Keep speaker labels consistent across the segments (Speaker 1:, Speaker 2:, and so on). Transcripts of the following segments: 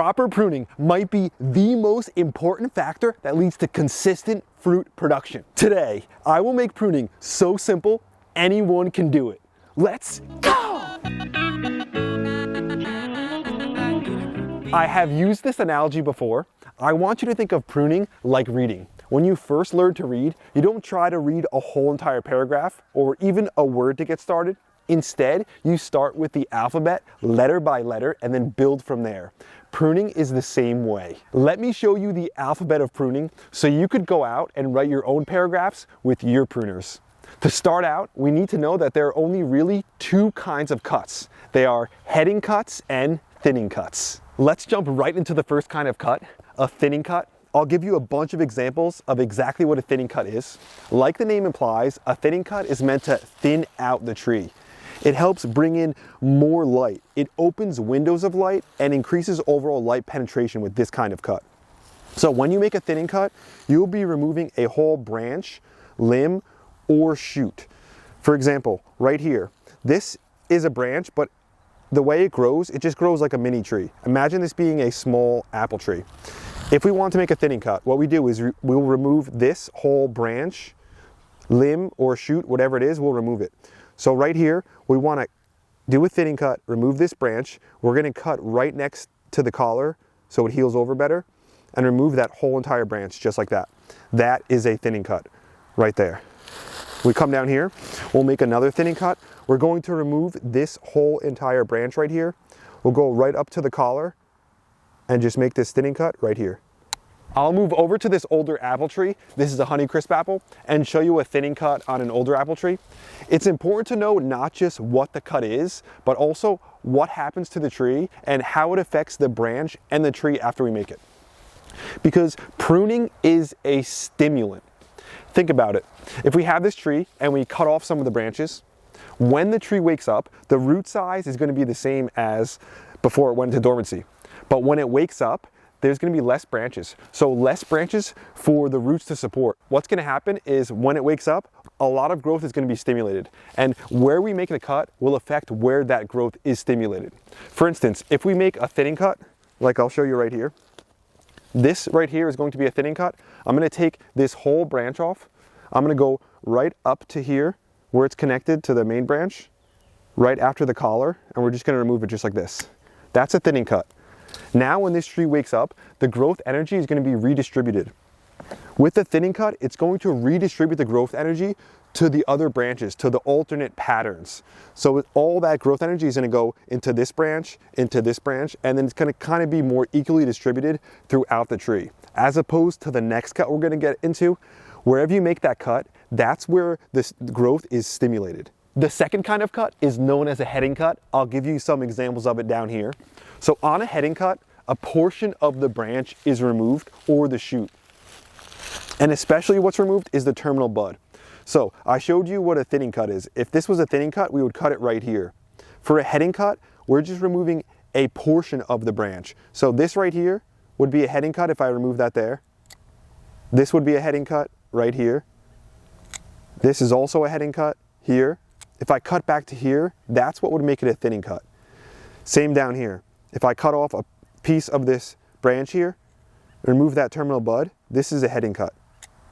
Speaker 1: Proper pruning might be the most important factor that leads to consistent fruit production. Today, I will make pruning so simple, anyone can do it. Let's go! I have used this analogy before. I want you to think of pruning like reading. When you first learn to read, you don't try to read a whole entire paragraph or even a word to get started. Instead, you start with the alphabet, letter by letter, and then build from there. Pruning is the same way. Let me show you the alphabet of pruning so you could go out and write your own paragraphs with your pruners. To start out, we need to know that there are only really two kinds of cuts. They are heading cuts and thinning cuts. Let's jump right into the first kind of cut, a thinning cut. I'll give you a bunch of examples of exactly what a thinning cut is. Like the name implies, a thinning cut is meant to thin out the tree. It helps bring in more light. It opens windows of light and increases overall light penetration with this kind of cut. So when you make a thinning cut, you'll be removing a whole branch, limb, or shoot. For example, right here, this is a branch, but the way it grows, it just grows like a mini tree. Imagine this being a small apple tree. If we want to make a thinning cut, what we do is we'll remove this whole branch, limb, or shoot, whatever it is, we'll remove it. So right here, we want to do a thinning cut, remove this branch. We're going to cut right next to the collar so it heals over better, and remove that whole entire branch just like that. That is a thinning cut right there. We come down here, we'll make another thinning cut. We're going to remove this whole entire branch right here. We'll go right up to the collar and just make this thinning cut right here. I'll move over to this older apple tree. This is a Honeycrisp apple, and show you a thinning cut on an older apple tree. It's important to know not just what the cut is, but also what happens to the tree and how it affects the branch and the tree after we make it. Because pruning is a stimulant. Think about it. If we have this tree and we cut off some of the branches, when the tree wakes up, the root size is going to be the same as before it went into dormancy. But when it wakes up, there's going to be less branches. So less branches for the roots to support. What's going to happen is when it wakes up, a lot of growth is going to be stimulated. And where we make the cut will affect where that growth is stimulated. For instance, if we make a thinning cut, like I'll show you right here, this right here is going to be a thinning cut. I'm going to take this whole branch off. I'm going to go right up to here where it's connected to the main branch, right after the collar, and we're just going to remove it just like this. That's a thinning cut. Now when this tree wakes up, the growth energy is going to be redistributed. With the thinning cut, it's going to redistribute the growth energy to the other branches, to the alternate patterns. So all that growth energy is going to go into this branch, and then it's going to kind of be more equally distributed throughout the tree. As opposed to the next cut we're going to get into, wherever you make that cut, that's where this growth is stimulated. The second kind of cut is known as a heading cut. I'll give you some examples of it down here. So on a heading cut, a portion of the branch is removed, or the shoot. And especially what's removed is the terminal bud. So I showed you what a thinning cut is. If this was a thinning cut, we would cut it right here. For a heading cut, we're just removing a portion of the branch. So this right here would be a heading cut if I remove that there. This would be a heading cut right here. This is also a heading cut here. If I cut back to here, that's what would make it a thinning cut. Same down here. If I cut off a piece of this branch here, remove that terminal bud, this is a heading cut.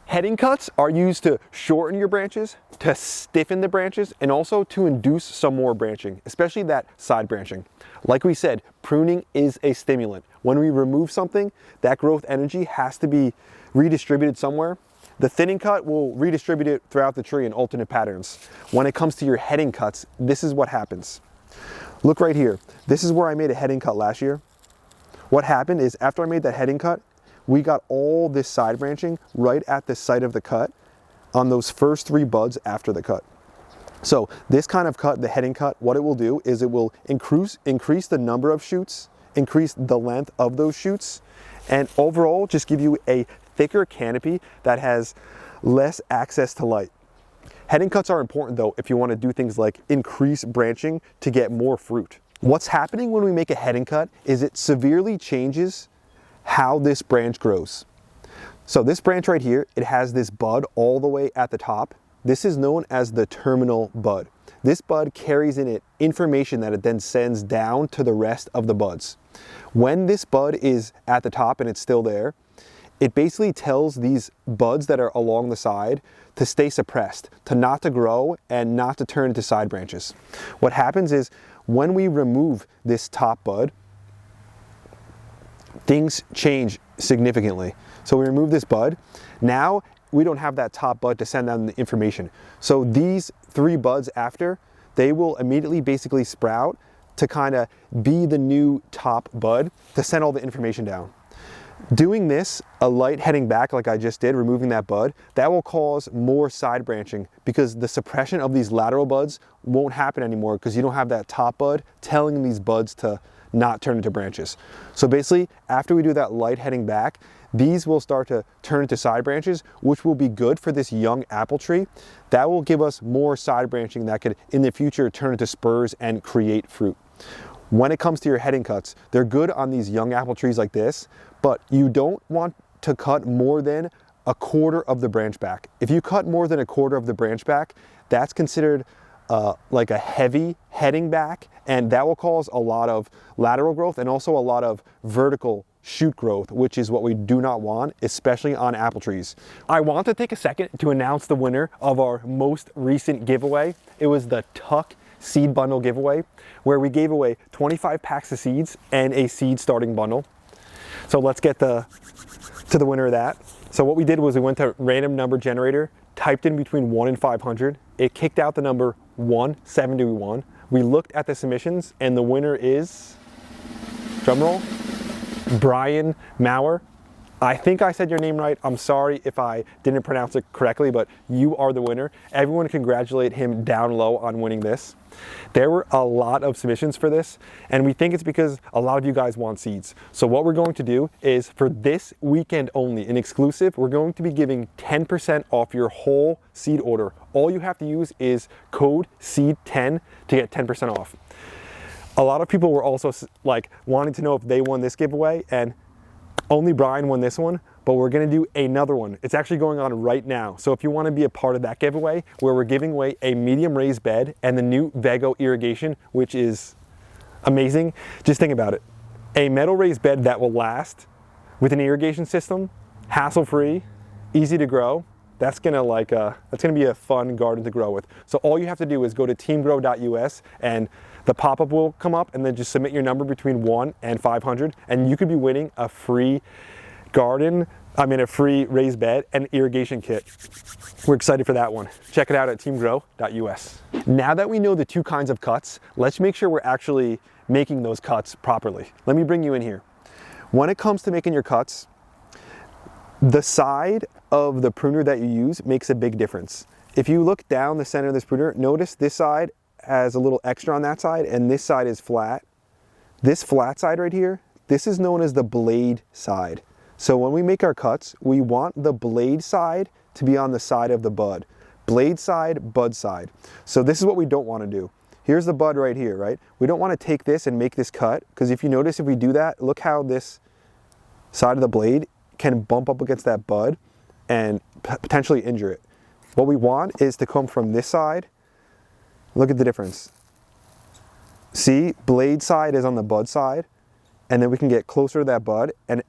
Speaker 1: Heading cuts are used to shorten your branches, to stiffen the branches, and also to induce some more branching, especially that side branching. Like we said, pruning is a stimulant. When we remove something, that growth energy has to be redistributed somewhere. The thinning cut will redistribute it throughout the tree in alternate patterns. When it comes to your heading cuts, this is what happens. Look right here. This is where I made a heading cut last year. What happened is after I made that heading cut, we got all this side branching right at the site of the cut on those first 3 buds after the cut. So this kind of cut, the heading cut, what it will do is it will increase the number of shoots, increase the length of those shoots, and overall just give you a thicker canopy that has less access to light. Heading cuts are important though if you want to do things like increase branching to get more fruit. What's happening when we make a heading cut is it severely changes how this branch grows. So this branch right here, it has this bud all the way at the top. this is known as the terminal bud. This bud carries in it information that it then sends down to the rest of the buds. When this bud is at the top and it's still there, it basically tells these buds that are along the side to stay suppressed, to not to grow and not to turn into side branches. What happens is when we remove this top bud, things change significantly. So we remove this bud. Now we don't have that top bud to send down the information. So these 3 buds after, they will immediately basically sprout to kind of be the new top bud to send all the information down. Doing this, a light heading back like I just did, removing that bud, that will cause more side branching because the suppression of these lateral buds won't happen anymore because you don't have that top bud telling these buds to not turn into branches. So basically, after we do that light heading back, these will start to turn into side branches, which will be good for this young apple tree. That will give us more side branching that could, in the future, turn into spurs and create fruit. When it comes to your heading cuts, they're good on these young apple trees like this, but you don't want to cut more than 1/4 of the branch back. If you cut more than 1/4 of the branch back, that's considered like a heavy heading back, and that will cause a lot of lateral growth and also a lot of vertical shoot growth, which is what we do not want, especially on apple trees. I want to take a second to announce the winner of our most recent giveaway. It was the Tuck Seed Bundle giveaway, where we gave away 25 packs of seeds and a seed starting bundle. So let's get to the winner of that. So what we did was we went to random number generator, typed in between 1 and 500. It kicked out the number 171. We looked at the submissions and the winner is, drumroll, Brian Maurer. I think I said your name right. I'm sorry if I didn't pronounce it correctly, but you are the winner. Everyone congratulate him down low on winning this. There were a lot of submissions for this, and we think it's because a lot of you guys want seeds. So what we're going to do is, for this weekend only, an exclusive, we're going to be giving 10% off your whole seed order. All you have to use is code SEED10 to get 10% off. A lot of people were also like wanting to know if they won this giveaway, and only Brian won this one, but we're gonna do another one. It's actually going on right now. So if you wanna be a part of that giveaway, where we're giving away a medium raised bed and the new Vego irrigation, which is amazing. Just think about it. A metal raised bed that will last with an irrigation system, hassle-free, easy to grow. That's gonna be a fun garden to grow with. So all you have to do is go to teamgrow.us and the pop-up will come up, and then just submit your number between 1 and 500, and you could be winning a free a free raised bed and irrigation kit. We're excited for that one. Check it out at teamgrow.us. Now that we know the 2 kinds of cuts, let's make sure we're actually making those cuts properly. Let me bring you in here. When it comes to making your cuts, the side of the pruner that you use makes a big difference. If you look down the center of this pruner, notice this side has a little extra on that side, and this side is flat. This flat side right here, this is known as the blade side. So when we make our cuts, we want the blade side to be on the side of the bud. Blade side, bud side. So this is what we don't want to do. Here's the bud right here, right? We don't want to take this and make this cut, because if you notice, if we do that, look how this side of the blade can bump up against that bud and potentially injure it. What we want is to come from this side. Look at the difference. See, blade side is on the bud side, and then we can get closer to that bud and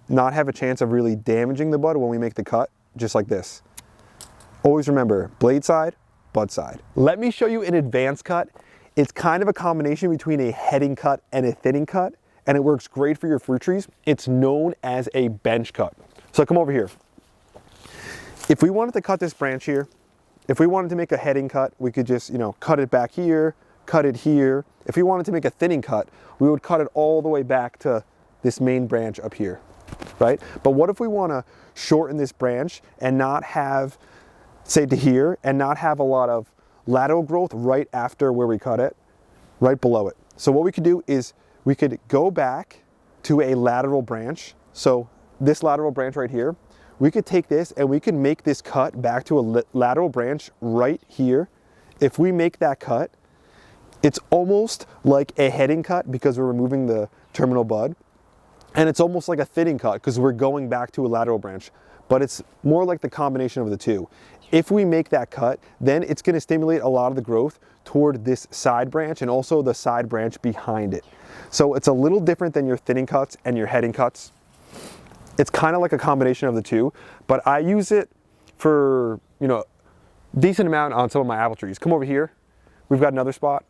Speaker 1: not have a chance of really damaging the bud when we make the cut, just like this. Always remember, blade side, bud side. Let me show you an advanced cut. It's kind of a combination between a heading cut and a thinning cut, and it works great for your fruit trees. It's known as a bench cut. So come over here. If we wanted to cut this branch here, if we wanted to make a heading cut, we could just, cut it back here, cut it here. If we wanted to make a thinning cut, we would cut it all the way back to this main branch up here, right? But what if we want to shorten this branch and not have, say to here, and not have a lot of lateral growth right after where we cut it, right below it? So what we could do is we could go back to a lateral branch. So this lateral branch right here, we could take this and we could make this cut back to a lateral branch right here. If we make that cut, it's almost like a heading cut because we're removing the terminal bud. And it's almost like a thinning cut because we're going back to a lateral branch. but it's more like the combination of the two. If we make that cut, then it's going to stimulate a lot of the growth toward this side branch and also the side branch behind it. So it's a little different than your thinning cuts and your heading cuts. It's kind of like a combination of the two, but I use it for, you know, decent amount on some of my apple trees. Come over here. We've got another spot.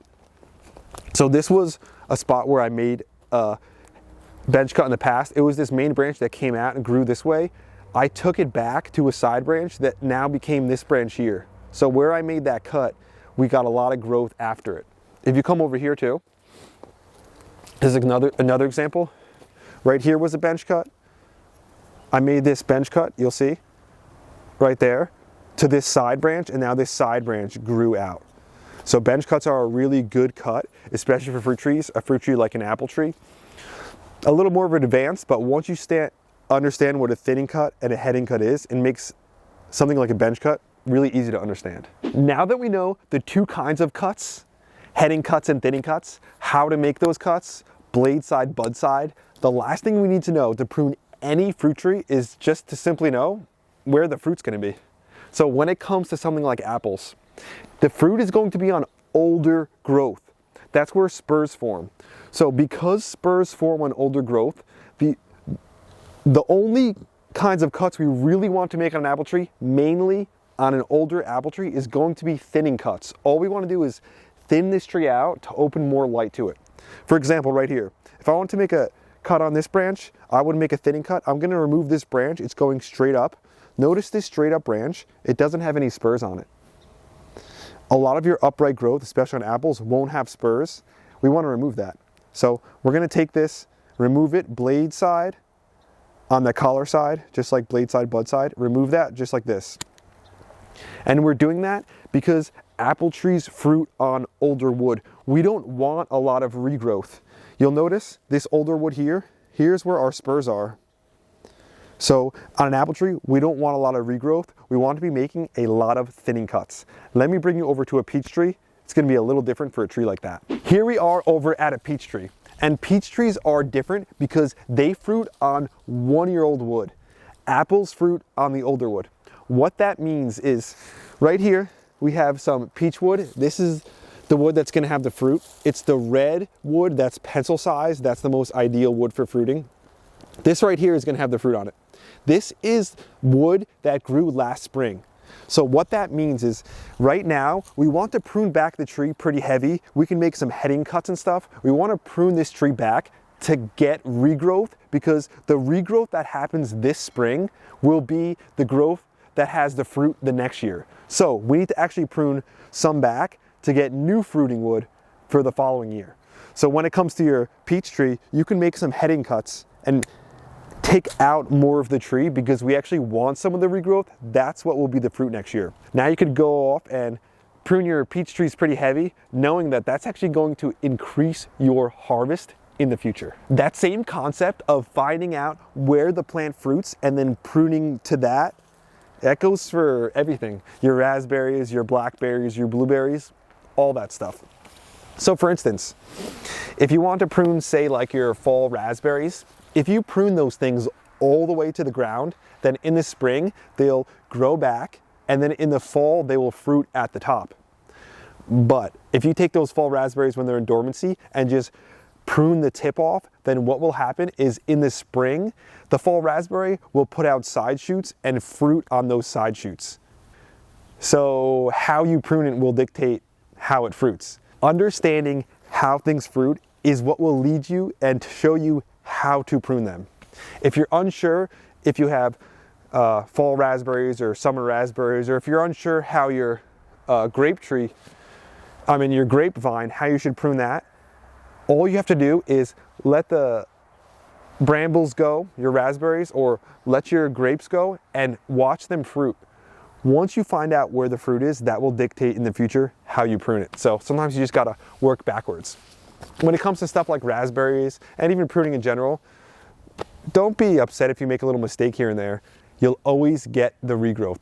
Speaker 1: So this was a spot where I made a bench cut in the past. It was this main branch that came out and grew this way. I took it back to a side branch that now became this branch here. So where I made that cut, we got a lot of growth after it. If you come over here too, this is another example. Right here was a bench cut. I made this bench cut, you'll see, right there, to this side branch, and now this side branch grew out. So bench cuts are a really good cut, especially for fruit trees, a fruit tree like an apple tree. A little more of an advance, but once you understand what a thinning cut and a heading cut is, it makes something like a bench cut really easy to understand. Now that we know the two kinds of cuts, heading cuts and thinning cuts, how to make those cuts, blade side, bud side, the last thing we need to know to prune any fruit tree is just to simply know where the fruit's going to be. So when it comes to something like apples, the fruit is going to be on older growth. That's where spurs form. So because spurs form on older growth, the only kinds of cuts we really want to make on an apple tree, mainly on an older apple tree, is going to be thinning cuts. All we want to do is thin this tree out to open more light to it. For example, right here, if I want to make a cut on this branch, I would make a thinning cut. I'm going to remove this branch. It's going straight up. Notice this straight up branch, it doesn't have any spurs on it. A lot of your upright growth, especially on apples, won't have spurs. We want to remove that. So we're going to take this, remove it blade side on the collar side, just like blade side, bud side. Remove that just like this. And we're doing that because apple trees fruit on older wood. We don't want a lot of regrowth. You'll notice this older wood here, here's where our spurs are. So on an apple tree, we don't want a lot of regrowth. We want to be making a lot of thinning cuts. Let me bring you over to a peach tree. It's going to be a little different for a tree like that. Here we are over at a peach tree. And peach trees are different because they fruit on 1-year-old wood. Apples fruit on the older wood. What that means is right here, we have some peach wood. This is the wood that's going to have the fruit. It's the red wood that's pencil sized. That's the most ideal wood for fruiting. This right here is going to have the fruit on it. This is wood that grew last spring. So what that means is right now we want to prune back the tree pretty heavy. We can make some heading cuts and stuff. We want to prune this tree back to get regrowth, because the regrowth that happens this spring will be the growth that has the fruit the next year. So we need to actually prune some back to get new fruiting wood for the following year. So when it comes to your peach tree, you can make some heading cuts and take out more of the tree because we actually want some of the regrowth. That's what will be the fruit next year. Now you could go off and prune your peach trees pretty heavy, knowing that that's actually going to increase your harvest in the future. That same concept of finding out where the plant fruits and then pruning to that, that goes for everything. Your raspberries, your blackberries, your blueberries, all that stuff. So for instance, if you want to prune, say like your fall raspberries, if you prune those things all the way to the ground, then in the spring, they'll grow back, and then in the fall, they will fruit at the top. But if you take those fall raspberries when they're in dormancy and just prune the tip off, then what will happen is in the spring, the fall raspberry will put out side shoots and fruit on those side shoots. So how you prune it will dictate how it fruits. Understanding how things fruit is what will lead you and show you how to prune them. If you're unsure if you have fall raspberries or summer raspberries, or if you're unsure how your your grapevine, how you should prune that, all you have to do is let the brambles go, your raspberries, or let your grapes go and watch them fruit. Once you find out where the fruit is, that will dictate in the future how you prune it. So sometimes you just gotta work backwards. When it comes to stuff like raspberries and even pruning in general, don't be upset if you make a little mistake here and there. You'll always get the regrowth.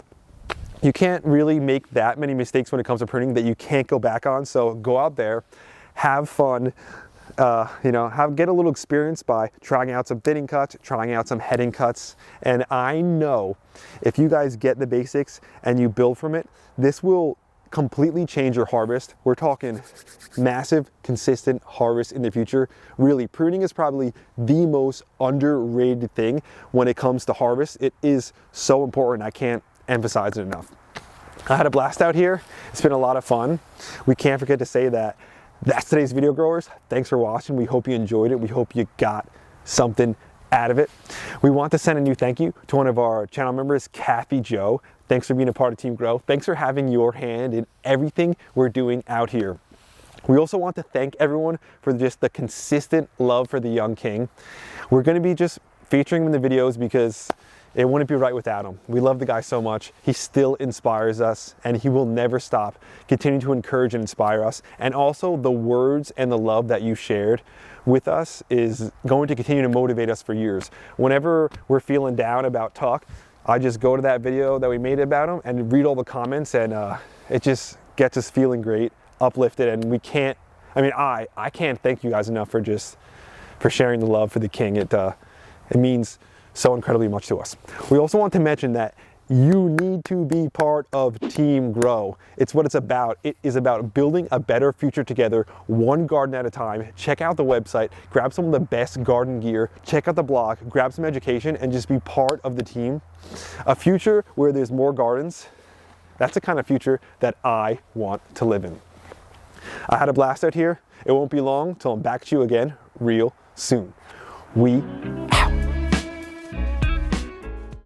Speaker 1: You can't really make that many mistakes when it comes to pruning that you can't go back on. So go out there, have fun, get a little experience by trying out some thinning cuts, trying out some heading cuts. And I know if you guys get the basics and you build from it, this will completely change your harvest. We're talking massive, consistent harvest in the future. Really, pruning is probably the most underrated thing when it comes to harvest. It is so important. I can't emphasize it enough. I had a blast out here. It's been a lot of fun. We can't forget to say that that's today's video, growers. Thanks for watching. We hope you enjoyed it. We hope you got something out of it. We want to send a new thank you to one of our channel members, Kathy Joe. Thanks for being a part of Team Grow. Thanks for having your hand in everything we're doing out here. We also want to thank everyone for just the consistent love for the young king. We're going to be just featuring him in the videos because it wouldn't be right without him. We love the guy so much. He still inspires us, and he will never stop continuing to encourage and inspire us. And also the words and the love that you shared with us is going to continue to motivate us for years. Whenever we're feeling down about talk, I just go to that video that we made about him and read all the comments, and it just gets us feeling great, uplifted, and I can't thank you guys enough for sharing the love for the king. It means so incredibly much to us. We also want to mention that you need to be part of Team Grow. It's what it's about. It is about building a better future together, one garden at a time. Check out the website, grab some of the best garden gear, check out the blog, grab some education, and just be part of the team. A future where there's more gardens. That's the kind of future that I want to live in. I had a blast out here. It won't be long till I'm back to you again real soon. We